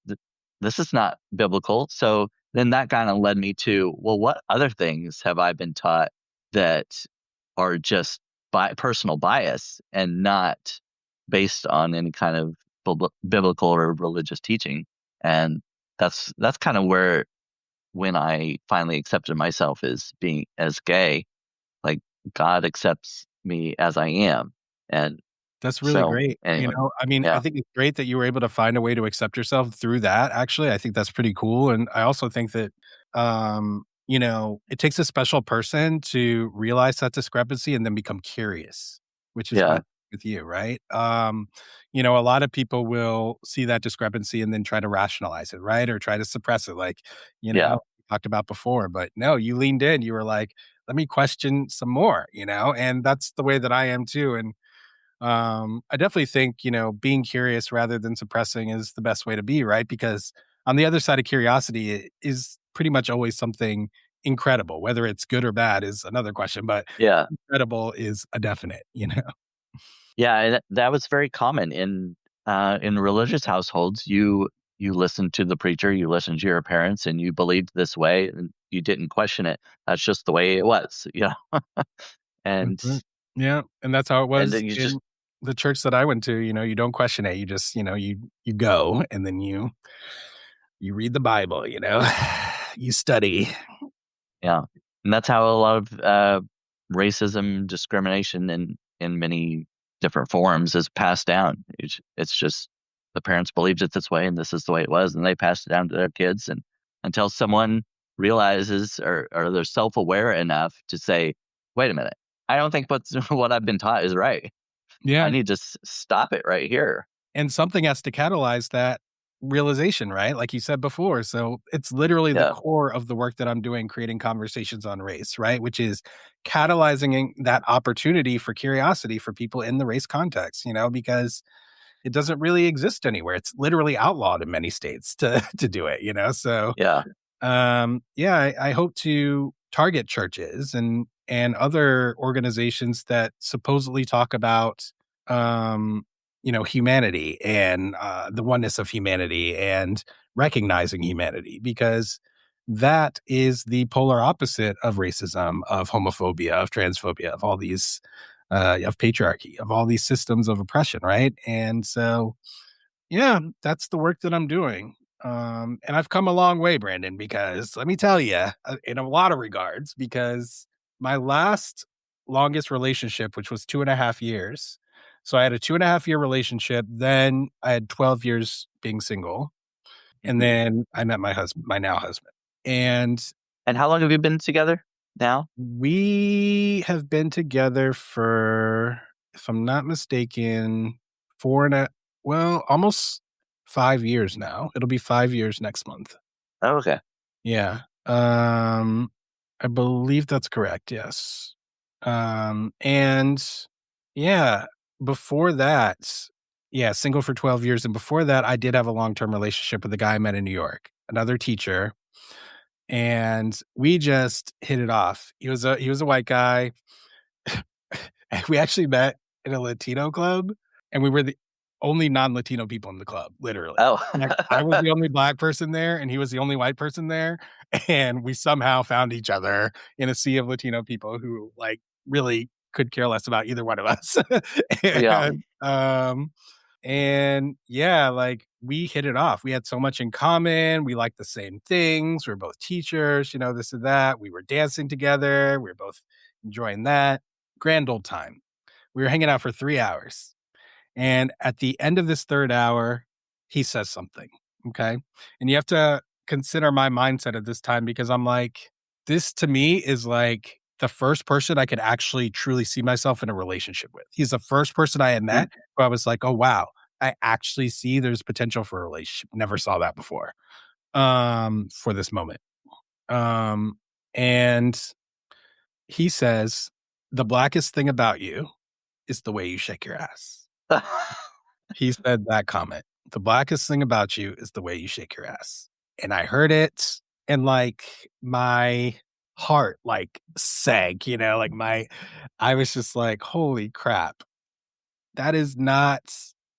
not biblical. So then that kind of led me to, well, what other things have I been taught that are just by personal bias and not based on any kind of biblical or religious teaching? And that's kind of where when I finally accepted myself as being as gay, like God accepts me as I am. And that's really so great. anyway, I mean, I yeah, think it's great that you were able to find a way to accept yourself through that, actually. I think that's pretty cool, and I also think that, it takes a special person to realize that discrepancy and then become curious, which is what yeah, with you, right? A lot of people will see that discrepancy and then try to rationalize it, right? Or try to suppress it, like, yeah, we talked about before, but no, you leaned in, you were like, "Let me question some more," and that's the way that I am too, and I definitely think, being curious rather than suppressing is the best way to be, right? Because on the other side of curiosity is pretty much always something incredible. Whether it's good or bad is another question, but yeah, incredible is a definite. yeah. And that was very common in religious households. You listen to the preacher, you listen to your parents, and you believed this way, and you didn't question it. That's just the way it was. And Mhm. Yeah, and that's how it and was then you just in the church that I went to. You don't question it. You just, you go and then you read the Bible. You study. Yeah, and that's how a lot of racism, discrimination in many different forms is passed down. It's just the parents believed it this way, and this is the way it was, and they passed it down to their kids, and until someone realizes or they're self-aware enough to say, "Wait a minute, I don't think what's what I've been taught is right. I Yeah. need to stop it right here." And something has to catalyze that realization, right? Like you said before. So it's literally the Yeah, core of the work that I'm doing, creating conversations on race, right? Which is catalyzing that opportunity for curiosity for people in the race context, because it doesn't really exist anywhere. It's literally outlawed in many states to to do it. So yeah, yeah, I hope to target churches and other organizations that supposedly talk about humanity and the oneness of humanity and recognizing humanity because that is the polar opposite of racism, of homophobia, of transphobia, of all these of patriarchy, of all these systems of oppression, right? And so yeah, that's the work that I'm doing. And I've come a long way, Brandon, because let me tell you, in a lot of regards, because my last longest relationship, which was 2.5 years. So I had a 2.5 year relationship. Then I had 12 years being single. And mhm. then I met my husband, my now husband. And And how long have you been together now? we have been together for, if I'm not mistaken, four and a well, almost 5 years now. It'll be 5 years next month. Oh, okay. Yeah. I believe that's correct, yes. And yeah, before that, yeah, single for 12 years, and before that, I did have a long-term relationship with a guy I met in New York, another teacher. and we just hit it off. He was a white guy. And we actually met in a Latino club, and we were the only non-Latino people in the club, literally. Oh. Like, I was the only black person there, and he was the only white person there, and we somehow found each other in a sea of Latino people who, like, really could care less about either one of us. Yeah. And, and yeah, like, we hit it off. We had so much in common. We liked the same things. We were both teachers, this and that. We were dancing together. We were both enjoying that. Grand old time. We were hanging out for 3 hours, and at the end of this 3rd hour, he says something, okay? And you have to consider my mindset at this time because I'm like, this to me is like the first person I could actually truly see myself in a relationship with. He's the first person I had Mm. met who I was like, "Oh, wow, I actually see there's potential for a relationship." Never saw that before, for this moment. Um, and he says, "The blackest thing about you is the way you shake your ass." He said that comment. "The blackest thing about you is the way you shake your ass." And I heard it, and, like, my heart, like, sank, like, I was just like, "Holy crap. That is not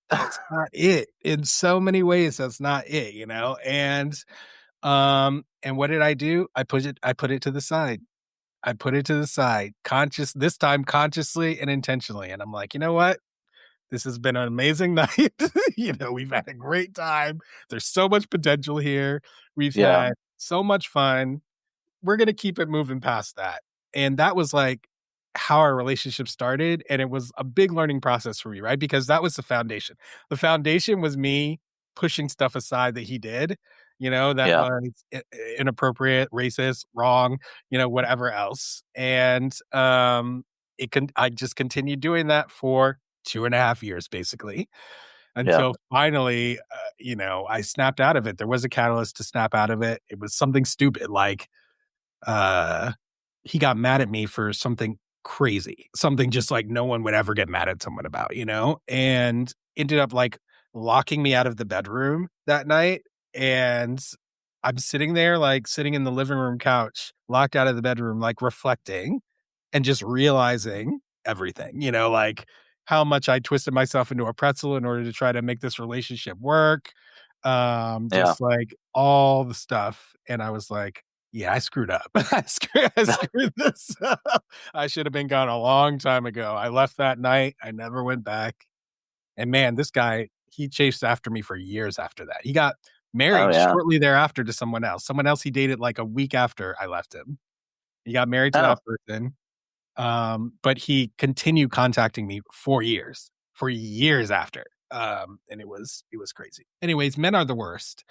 that's not it." In so many ways, that's not it, and what did I do? I put it to the side. I put it to the side, this time consciously and intentionally, and I'm like, "You know what? This has been an amazing night. We've had a great time. There's so much potential here. We've Yeah. had so much fun. We're gonna keep it moving past that." And that was, like, how our relationship started, and it was a big learning process for me, right? Because that was the foundation. The foundation was me pushing stuff aside that he did, that Yeah. was inappropriate, racist, wrong, whatever else. And, I just continued doing that for 2.5 years, basically, Yeah. until finally, I snapped out of it. There was a catalyst to snap out of it. It was something stupid, like, uh, he got mad at me for something crazy, something just like no one would ever get mad at someone about, and ended up like locking me out of the bedroom that night. And I'm sitting there, like sitting in the living room couch, locked out of the bedroom, like reflecting and just realizing everything, like how much I twisted myself into a pretzel in order to try to make this relationship work. Yeah. Just like all the stuff. And I was like, yeah, I screwed up. I screwed this up. I should have been gone a long time ago. I left that night. I never went back. And man, this guy, he chased after me for years after that. He got Oh, married yeah. shortly thereafter to someone else he dated like a week after I left him. He got married to Oh. that person. But he continued contacting me for years after. And it was crazy. Anyways, men are the worst.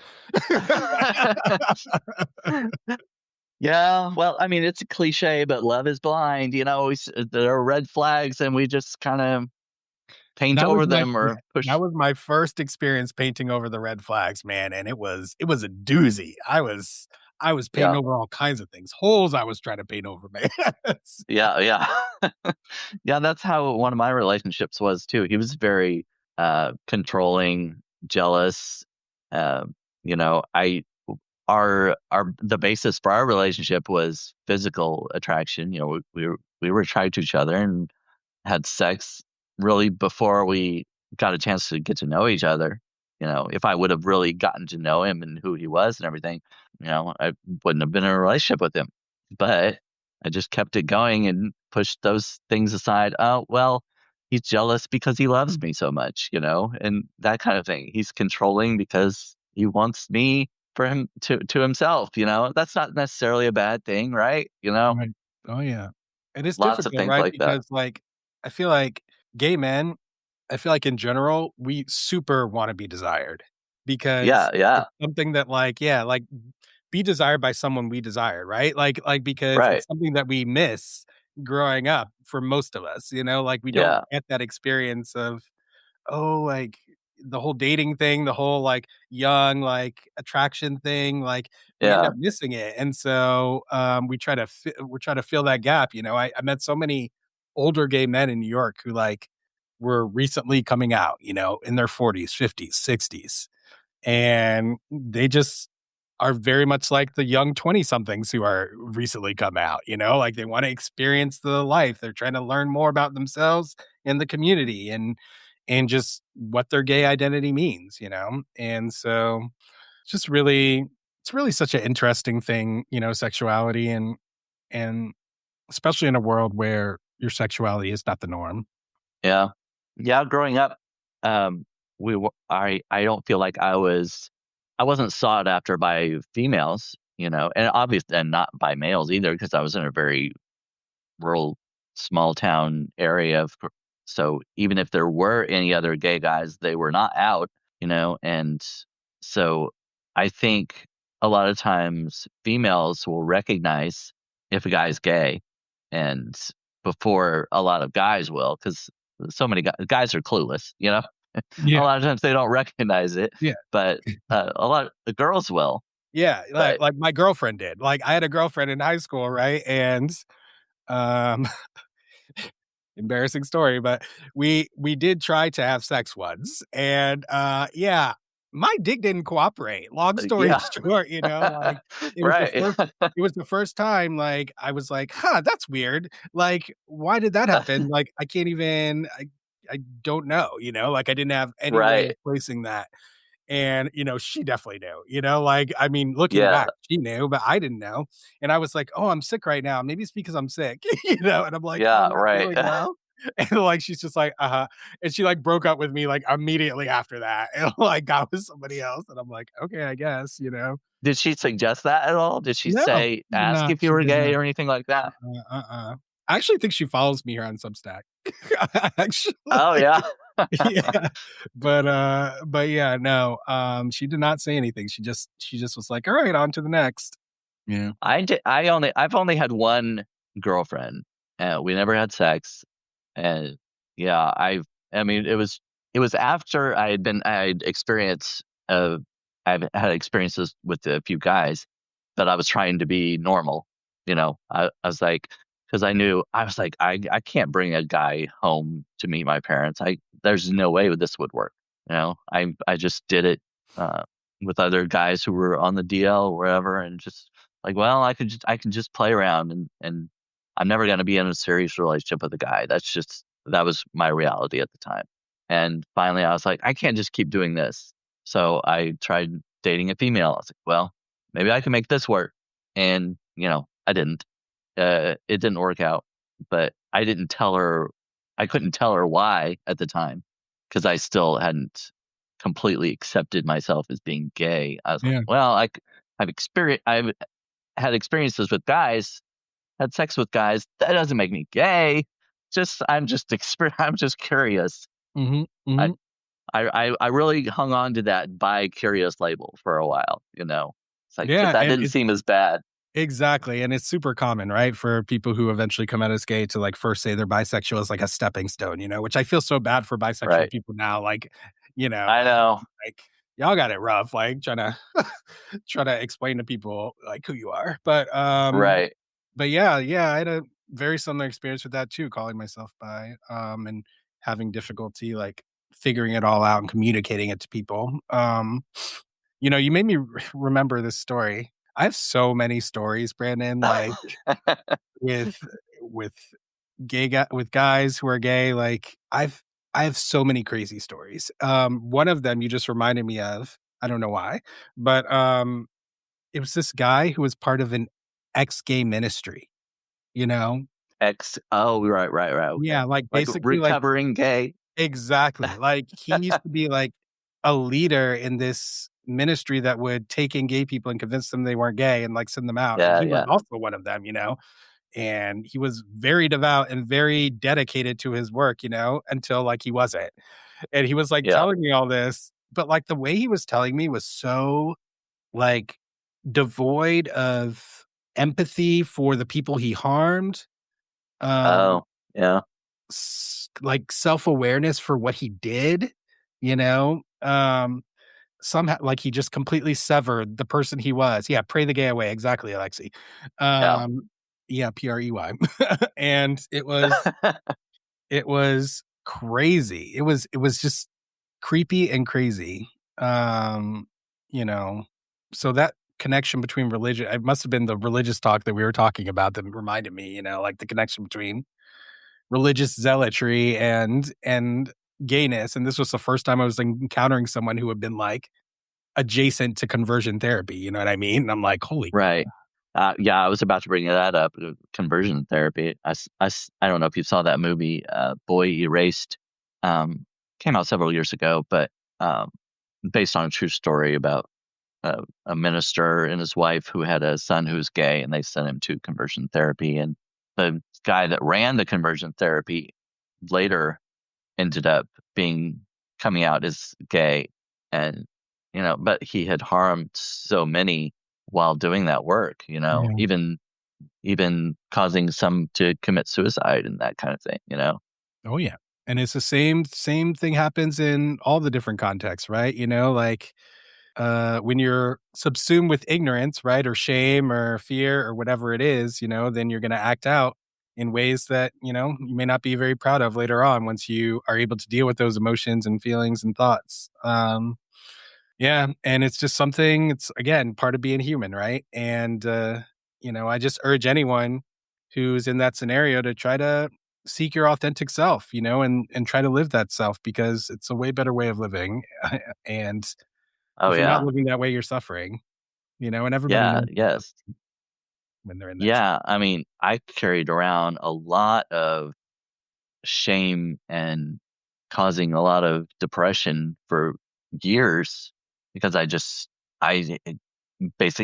Yeah, well, I mean, it's a cliche, but love is blind, there are red flags and we just kinda paint That was over my them yeah, or that push. was my first experience painting over the red flags, man, and it was a doozy. I was painting Yeah. over all kinds of things. Holes I was trying to paint over, man. Yeah, yeah. Yeah, that's how one of my relationships was too. He was very, controlling, jealous, I our the basis for our relationship was physical attraction, we were attracted to each other and had sex really before we got a chance to get to know each other. If I would have really gotten to know him and who he was and everything, I wouldn't have been in a relationship with him. But I just kept it going and pushed those things aside. Oh, well, he's jealous because he loves me so much, and that kind of thing. He's controlling because he wants me for him to himself, That's not necessarily a bad thing, right? Right. Oh, yeah. And it's Lots of difficult, things right? like that. Because, like, I feel like gay men I feel like in general, we super wanna be desired because Yeah, yeah. it's something that, like, yeah, like, be desired by someone we desire, right? Like, because Right. it's something that we miss growing up for most of us, like, we don't Yeah. get that experience of, oh, like, the whole dating thing, the whole, like, young, like, attraction thing, like, we end Yeah. up missing it, and so, we try to fill that gap, I met so many older gay men in New York who, like, were recently coming out, in their 40s, 50s, 60s, and they just are very much like the young 20 somethings who are recently come out, like they want to experience the life. They're trying to learn more about themselves and the community and just what their gay identity means, And so it's just really it's really such an interesting thing, sexuality and especially in a world where your sexuality is not the norm. Yeah. Yeah, growing up, um, I don't feel like I wasn't sought after by females, and obviously and not by males either, because I was in a very rural, small town area. So even if there were any other gay guys, they were not out, and so I think a lot of times females will recognize if a guy's gay, and before a lot of guys will, because so many guys are clueless, a Yeah. lot of times they don't recognize it, Yeah. but a lot of the girls will. Yeah, like But like my girlfriend did. Like, I had a girlfriend in high school, right? And, um embarrassing story, but we did try to have sex once, and, yeah, my dick didn't cooperate. Long story yeah, short, like, it was the right, first it was the first time, like, I was like, "Huh, that's weird. Like, why did that happen?" Like, I can't even I don't know, like, I didn't have any way of right, placing that. And, she definitely knew, like, I mean, looking yeah, back, she knew, but I didn't know. And I was like, "Oh, I'm sick right now. Maybe it's because I'm sick," and I'm like, "Oh, yeah, not right. really, though." And, like, she's just like, "Uh-huh." And she, like, broke up with me, like, immediately after that and, like, got with somebody else. And I'm like, "Okay, I guess." Did she suggest that at all? Did she No, say she did ask not. if you She were did gay not. or anything like that? I actually think she follows me here on Substack. Actually. Oh, yeah. Yeah. But yeah, no, she did not say anything. She just was like, "All right, on to the next." Yeah. I've only had one girlfriend, we never had sex, and, yeah, I mean, it was after I'd experienced, I've had experiences with a few guys, that I was trying to be normal, I was like, because I was like, I can't bring a guy home to meet my parents. There's no way this would work, I just did it, uh, with other guys who were on the DL or wherever, and just like, well, I can just play around, and I'm never gonna be in a serious relationship with a guy. That was my reality at the time. And finally I was like, I can't just keep doing this. So I tried dating a female. I was like, well, maybe I can make this work. And, I didn't. It didn't work out. But I couldn't tell her why at the time, because I still hadn't completely accepted myself as being gay. I was like, Yeah. well, I've had experiences with guys, had sex with guys. That doesn't make me gay. I'm just curious. Mhm, I, mhm. I really hung on to that bi curious label for a while. It's like, because Yeah, that and didn't it's seem as bad, exactly, and it's super common, right, for people who eventually come out as gay to, like, first say they're bisexual as, like, a stepping stone, which I feel so bad for bisexual right? people now, like, I know, like, y'all got it rough, like, trying to try to explain to people, like, who you are, right? but yeah, yeah, I had a very similar experience with that too, calling myself bi, and having difficulty, like, figuring it all out and communicating it to people. You made me remember this story. I have so many stories, Brandon, like, with with with guys who are gay, like, I have so many crazy stories. One of them you just reminded me of, I don't know why, but, it was this guy who was part of an ex-gay ministry, you know? Oh, right, right, right. Okay, Yeah, like, like basically, like recovering gay. exactly, like, he used to be, like, a leader in this ministry that would take in gay people and convince them they weren't gay and, like, send them out, and Yeah, he was yeah, also one of them. And he was very devout and very dedicated to his work, until, like, he wasn't. And he was, like, yeah. telling me all this, but, like, the way he was telling me was so, like, devoid of empathy for the people he harmed, um, Oh, yeah, like, self-awareness for what he did, you know? Somehow, like, he just completely severed the person he was. Yeah, pray the gay away, exactly, Alexi. yeah. Yeah, Prey. And it was crazy. It was just creepy and crazy. Um, you know, so connection between religion. It must have been the religious talk that we were talking about that reminded me, like the connection between religious zealotry and gayness. And this was the first time I was encountering someone who had been like adjacent to conversion therapy. You know what I mean? And I'm like, holy, Right. Yeah, I was about to bring that up. Conversion therapy. I don't know if you saw that movie, Boy Erased. Um, Came out several years ago, but um, based on a true story about a minister and his wife who had a son who was gay, and they sent him to conversion therapy. And the guy that ran the conversion therapy later ended up being coming out as gay, and but he had harmed so many while doing that work, yeah. even causing some to commit suicide and that kind of thing. Oh yeah. And it's the same thing happens in all the different contexts, right? Like when you're subsumed with ignorance, right, or shame or fear or whatever it is, then you're going to act out in ways that you may not be very proud of later on once you are able to deal with those emotions and feelings and thoughts. Yeah, and it's just something. It's again part of being human, right? And I just urge anyone who's in that scenario to try to seek your authentic self, and try to live that self because it's a way better way of living. And Oh if you're not yeah. living that way, you're suffering, and everybody Yeah, knows yes. when they're in that. Yeah, I mean, I carried around a lot of shame and causing a lot of depression for years because I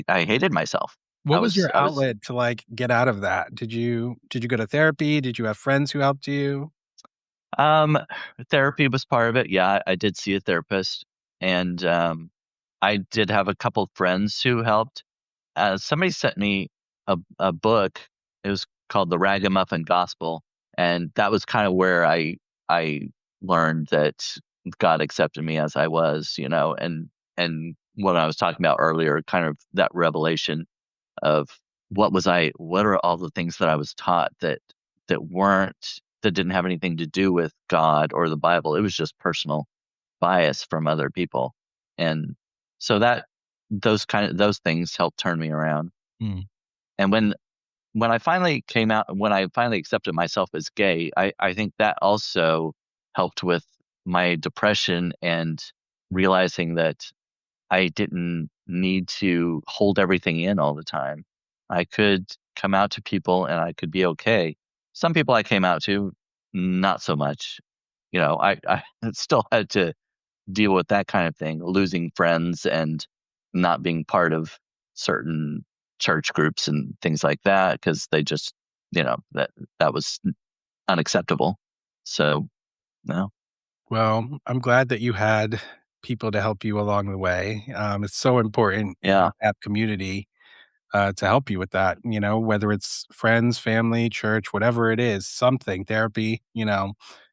hated myself. What was your I was outlet to like get out of that? Did you go to therapy? Did you have friends who helped you? um Therapy was part of it. Yeah, I did see a therapist, and I did have a couple friends who helped. Somebody sent me a book. It was called The Ragamuffin Gospel, and that was kind of where I learned that God accepted me as I was, and what I was talking about earlier, kind of that revelation of what are all the things that I was taught that didn't have anything to do with God or the Bible. It was just personal bias from other people, and so that those things helped turn me around. Mm. And when I finally accepted myself as gay, I think that also helped with my depression and realizing that I didn't need to hold everything in all the time. I could come out to people and I could be okay. Some people I came out to, not so much. I still had to deal with that kind of thing, losing friends and not being part of certain church groups and things like that because they just, that was unacceptable. So, no, Well, I'm glad that you had people to help you along the way. It's so important, yeah, to have community to help you with that, whether it's friends, family, church, whatever it is, something, therapy,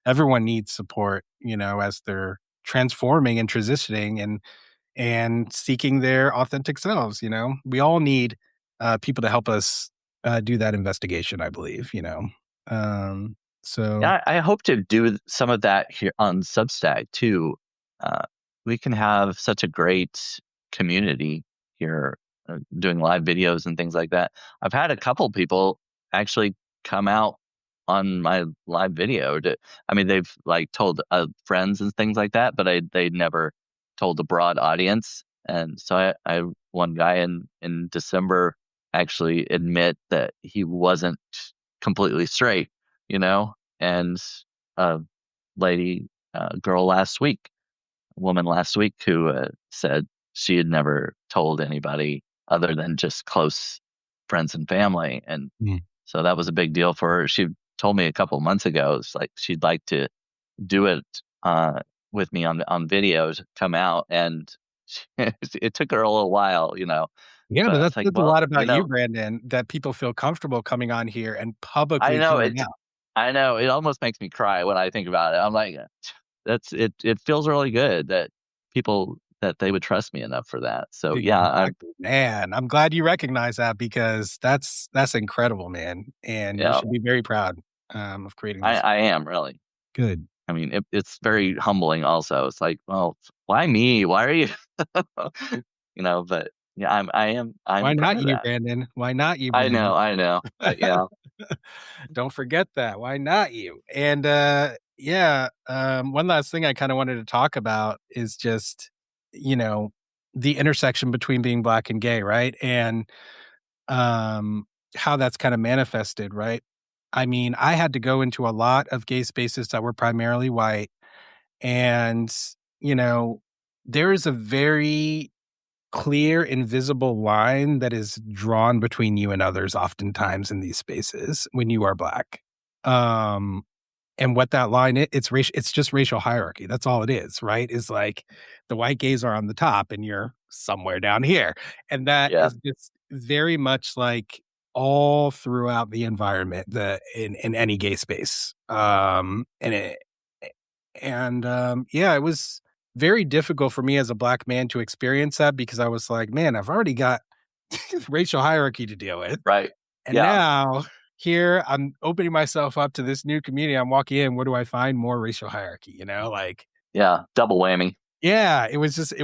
everyone needs support, as they're transforming and transitioning and seeking their authentic selves, We all need people to help us do that investigation, I believe, Um, so yeah. I hope to do some of that here on Substack too. Uh, we can have such a great community here, doing live videos and things like that. I've had a couple people actually come out on my live video. I mean, they've like told friends and things like that, but they never told a broad audience. And so I one guy in December actually admit that he wasn't completely straight, you know, and a girl last week, a woman last week who said she had never told anybody other than just close friends and family. And mm. so that was a big deal for her. She told me a couple months ago, it's like she'd like to do it with me on video to come out. And it took her a little while, Yeah, but but I that was like, says a well, lot about you, Brandon, that people feel comfortable coming on here and I publicly know coming it. out. I know it almost makes me cry when I think about it. I'm like, that's it. It feels really good that people that they would trust me enough for that. So yeah, Exactly, man. I'm glad you recognize that because that's incredible, man, and you yeah, should be very proud, of creating this. I am really. Good. I mean, it's very humbling. Also, it's like, well, why me? Why are you? But Yeah, I'm Why proud not of you, that. Brandon? Why not you, Brandon? I know, but yeah, Don't forget that. Why not you? And yeah, one last thing I kind of wanted to talk about is just, you know, the intersection between being black and gay, right? And um how that's kind of manifested, right? I mean, I had to go into a lot of gay spaces that were primarily white, and you know, there is a very clear, invisible line that is drawn between you and others oftentimes in these spaces when you are black. Um, and what that line it's just racial hierarchy. That's all it is, right? Is like the white gays are on the top and you're somewhere down here. And that yeah, is just very much like all throughout the environment, in any gay space. Yeah, it was very difficult for me as a black man to experience that because I was like, man, I've already got racial hierarchy to deal with. right, And yeah, now here I'm opening myself up to this new community. I'm walking in. Where do I find more racial hierarchy? Like, yeah, double whammy. yeah, it was just it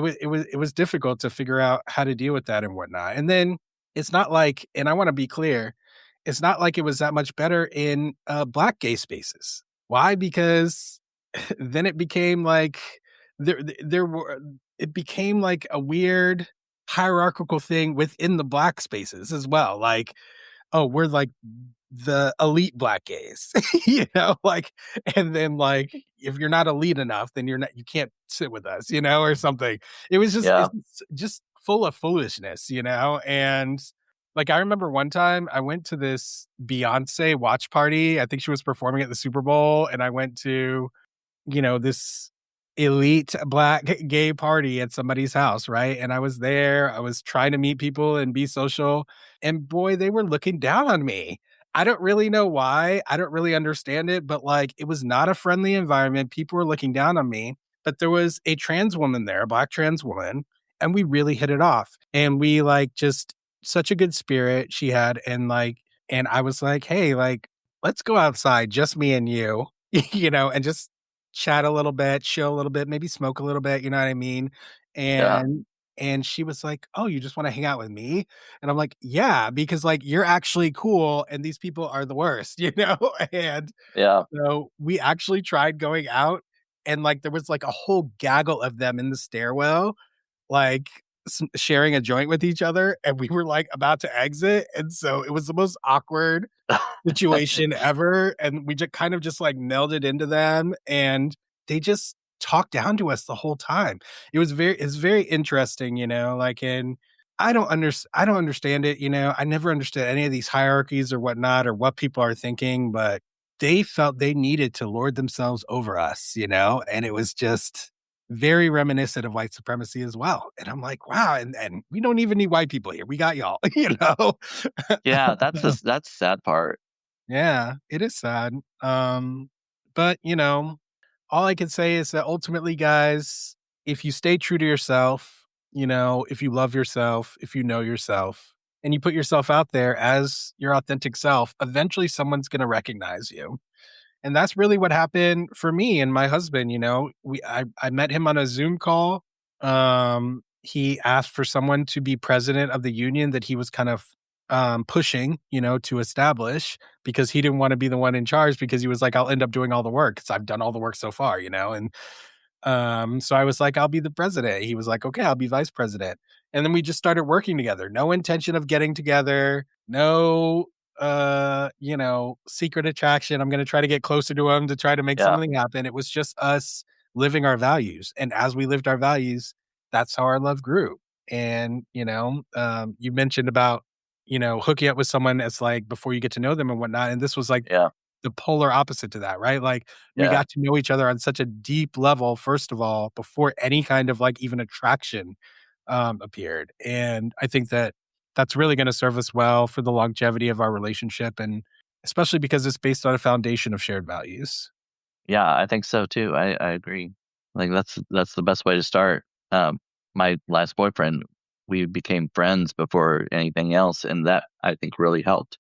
was difficult to figure out how to deal with that and whatnot. And then it's not like, and I want to be clear, it's not like it was that much better in black gay spaces. Why? Because then it became like there were it became like a weird hierarchical thing within the black spaces as well. Like, oh, we're like the elite black gays, like, and then like if you're not elite enough, then you can't sit with us, or something. Yeah, It's just full of foolishness, and like I remember one time I went to this Beyonce watch party. I think she was performing at the Super Bowl, and I went to this elite black gay party at somebody's house, right? And I was there, I was trying to meet people and be social, and boy, they were looking down on me. I don't really know why. I don't really understand it, but like it was not a friendly environment. People were looking down on me, but there was a trans woman there, a black trans woman, and we really hit it off. And we like just such a good spirit she had, and I was like, "Hey, like let's go outside, just me and you." And just chat a little bit, chill a little bit, maybe smoke a little bit, you know what I mean? yeah, And she was like, "Oh, you just wanna hang out with me?" And I'm like, "Yeah, because, like, you're actually cool and these people are the worst," you know? And yeah, so we actually tried going out, and, like, there was, like, a whole gaggle of them in the stairwell, like, sharing a joint with each other, and we were, like, about to exit, and so it was the most awkward situation ever, and we just kind of just, like, melded into them, and they just talked down to us the whole time. It's very interesting, like, and I don't understand it, I never understood any of these hierarchies or whatnot or what people are thinking, but they felt they needed to lord themselves over us, and it was just very reminiscent of white supremacy as well, and I'm like, "Wow," and we don't even need white people here, we got y'all, you know? yeah. That's the sad part. Yeah, it is sad. But all I can say is that ultimately, guys, if you stay true to yourself, if you love yourself, if you know yourself, and you put yourself out there as your authentic self, eventually someone's going to recognize you. And that's really what happened for me and my husband, I met him on a Zoom call. He asked for someone to be president of the union that he was kind of pushing, to establish because he didn't want to be the one in charge because he was like, I'll end up doing all the work because I've done all the work so far, and so I was like, I'll be the president. He was like, okay, I'll be vice president. And then we just started working together. No intention of getting together. No, secret attraction. I'm going to try to get closer to him to try to make Yeah, something happen. It was just us living our values. And as we lived our values, that's how our love grew. And, you mentioned about, hooking up with someone as like before you get to know them and whatnot. And this was like yeah, the polar opposite to that, right? Like we yeah, got to know each other on such a deep level, first of all, before any kind of like even attraction appeared. And I think that that's really going to serve us well for the longevity of our relationship. And especially because it's based on a foundation of shared values. yeah. I think so too. I agree. Like that's the best way to start. My last boyfriend, we became friends before anything else, and that I think really helped.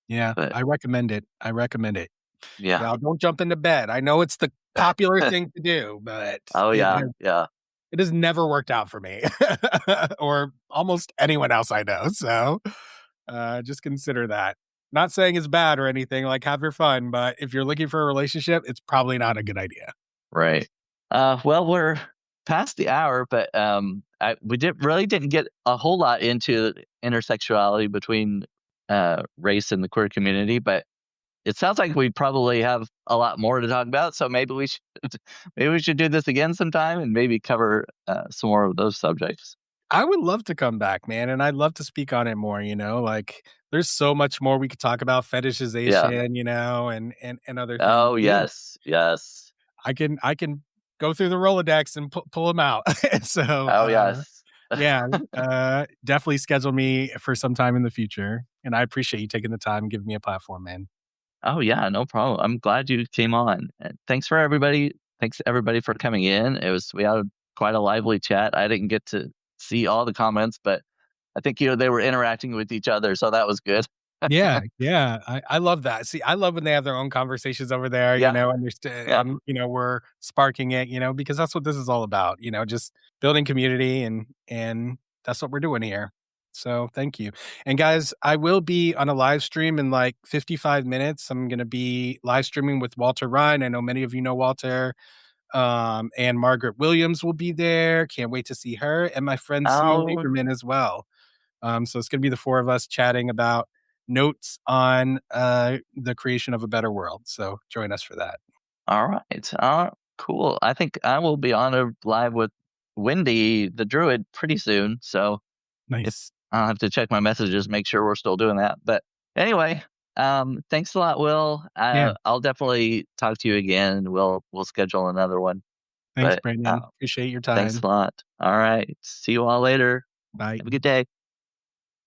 Yeah, But I recommend it. I recommend it. yeah. Now, don't jump into bed. I know it's the popular thing to do, but Oh it yeah, has yeah, it has never worked out for me or almost anyone else I know. So just consider that. Not saying it's bad or anything, like have your fun, but if you're looking for a relationship, it's probably not a good idea. Right. Well, we're past the hour, but we didn't get a whole lot into intersexuality between race and the queer community, but it sounds like we probably have a lot more to talk about. So maybe we should maybe we should do this again sometime and maybe cover some more of those subjects. I would love to come back, man, and I'd love to speak on it more, like, there's so much more we could talk about Yeah. fetishization, and other things. Oh Yeah, yes, yes. I can go through the Rolodex and pull them out. So, Oh yes. yeah, definitely schedule me for some time in the future, and I appreciate you taking the time and giving me a platform, man. Oh yeah, no problem. I'm glad you came on. And thanks for everybody. Thanks everybody for coming in. We had quite a lively chat. I didn't get to see all the comments, but I think they were interacting with each other, so that was good. Yeah, yeah, I love that. See, I love when they have their own conversations over there, Yeah, understand, yeah. and, we're sparking it, because that's what this is all about, just building community and that's what we're doing here. So, thank you. And guys, I will be on a live stream in like 55 minutes. I'm gonna be live streaming with Walter Ryan. I know many of you know Walter, and Margaret Williams will be there. Can't wait to see her and my friend Celine Oh, Lieberman as well. So it's going to be the four of us chatting about notes on the creation of a better world. So join us for that. all right. Cool. I think I will be on a live with Wendy the Druid pretty soon. So if Nice. I'll have to check my messages, make sure we're still doing that. But anyway, thanks a lot, Will. Yeah. I'll definitely talk to you again. We'll schedule another one. Thanks, But Brandon. Appreciate your thanks time. a lot. All right. See you all later. Bye. Have a good day.